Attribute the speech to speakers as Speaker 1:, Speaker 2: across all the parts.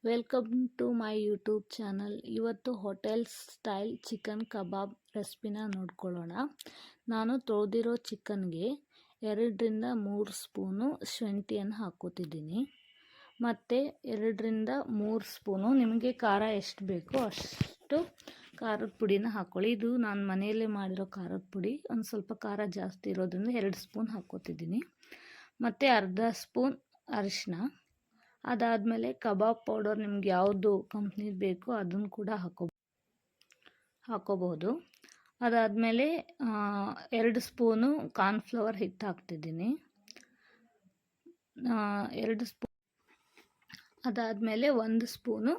Speaker 1: Welcome to my YouTube channel. ಇವತ್ತು hotel style chicken kebab ರೆಸಿಪಿನ ನೋಡ್ಕೊಳ್ಳೋಣ. ನಾನು ತೊಳೆದಿರೋ ಚಿಕನ್ಗೆ 2ರಿಂದ 3 ಸ್ಪೂನು ಶುಂಠಿಯನ್ನು ಹಾಕೋತಿದ್ದೀನಿ. ಮತ್ತು 2ರಿಂದ 3 ಸ್ಪೂನು ನಿಮಗೆ ಖಾರ ಎಷ್ಟು ಬೇಕೋ ಅಷ್ಟು ಖಾರದ ಪುಡಿನ ಹಾಕ್ಕೊಳ್ಳಿ. ಇದು ನಾನು ಮನೆಯಲ್ಲೇ ಮಾಡಿರೋ ಖಾರದ ಪುಡಿ. ಒಂದು ಸ್ವಲ್ಪ ಖಾರ ಜಾಸ್ತಿ ಇರೋದ್ರಿಂದ 2 ಸ್ಪೂನ್ ಹಾಕ್ಕೋತಿದ್ದೀನಿ. ಮತ್ತು ಅರ್ಧ ಸ್ಪೂನ್ ಅರಿಶಿನ. ಅದಾದಮೇಲೆ ಕಬಾಬ್ ಪೌಡರ್ ನಿಮ್ಗೆ ಯಾವುದು ಕಂಪ್ನಿದು ಬೇಕೋ ಅದನ್ನು ಕೂಡ ಹಾಕೋಬಹುದು. ಅದಾದಮೇಲೆ 2 ಸ್ಪೂನು ಕಾರ್ನ್ಫ್ಲವರ್ ಹಿಟ್ಟು ಹಾಕ್ತಿದ್ದೀನಿ. 2 ಸ್ಪೂನ್. ಅದಾದಮೇಲೆ 1 ಸ್ಪೂನು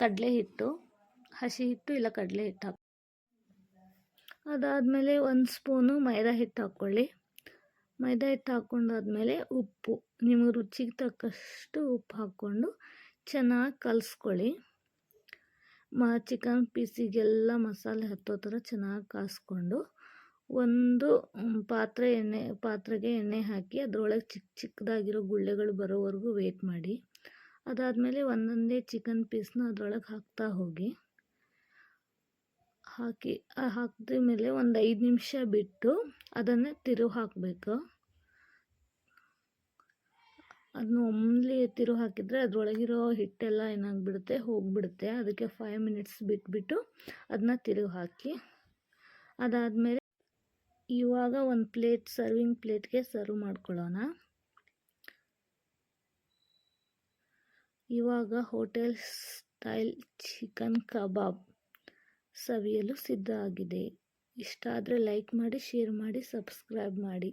Speaker 1: ಕಡಲೆ ಹಿಟ್ಟು, ಹಸಿ ಹಿಟ್ಟು ಇಲ್ಲ ಕಡಲೆ ಹಿಟ್ಟು ಅದಾದಮೇಲೆ 1 ಸ್ಪೂನು ಮೈದಾ ಹಿಟ್ಟು ಹಾಕ್ಕೊಳ್ಳಿ. ಮೈದಾ ಹಿಟ್ಟು ಹಾಕ್ಕೊಂಡಾದ್ಮೇಲೆ ಉಪ್ಪು, ನಿಮಗೆ ರುಚಿಗೆ ತಕ್ಕಷ್ಟು ಉಪ್ಪು ಹಾಕ್ಕೊಂಡು ಚೆನ್ನಾಗಿ ಕಲಿಸ್ಕೊಳ್ಳಿ. ಚಿಕನ್ ಪೀಸಿಗೆಲ್ಲ ಮಸಾಲೆ ಹತ್ತೋ ಥರ ಚೆನ್ನಾಗಿ ಕಾಸ್ಕೊಂಡು ಒಂದು ಪಾತ್ರೆಗೆ ಎಣ್ಣೆ ಹಾಕಿ ಅದರೊಳಗೆ ಚಿಕ್ಕದಾಗಿರೋ ಗುಳ್ಳೆಗಳು ಬರೋವರೆಗೂ ವೇಟ್ ಮಾಡಿ. ಅದಾದಮೇಲೆ ಒಂದೊಂದೇ ಚಿಕನ್ ಪೀಸ್ನ ಅದರೊಳಗೆ ಹಾಕ್ತಾ ಹೋಗಿ. ಹಾಕಿದ ಮೇಲೆ ಒಂದು 5 ನಿಮಿಷ ಬಿಟ್ಟು ಅದನ್ನು ತಿರುವು ಹಾಕಬೇಕು. ಅದನ್ನ ಒಮ್ಮೆಲೆ ತಿರುವು ಹಾಕಿದರೆ ಅದರೊಳಗಿರೋ ಹಿಟ್ಟೆಲ್ಲ ಏನಾಗಿಬಿಡುತ್ತೆ, ಹೋಗಿಬಿಡುತ್ತೆ. ಅದಕ್ಕೆ 5 ಮಿನಿಟ್ಸ್ ಬಿಟ್ಬಿಟ್ಟು ಅದನ್ನ ತಿರುವು ಹಾಕಿ. ಅದಾದಮೇಲೆ ಇವಾಗ ಒಂದು ಸರ್ವಿಂಗ್ ಪ್ಲೇಟ್ಗೆ ಸರ್ವ್ ಮಾಡ್ಕೊಳ್ಳೋಣ. ಇವಾಗ ಹೋಟೆಲ್ ಸ್ಟೈಲ್ ಚಿಕನ್ ಕಬಾಬ್ ಸವಿಯಲು ಸಿದ್ಧ ಆಗಿದೆ. ಇಷ್ಟ ಆದರೆ ಲೈಕ್ ಮಾಡಿ, ಶೇರ್ ಮಾಡಿ, ಸಬ್ಸ್ಕ್ರೈಬ್ ಮಾಡಿ.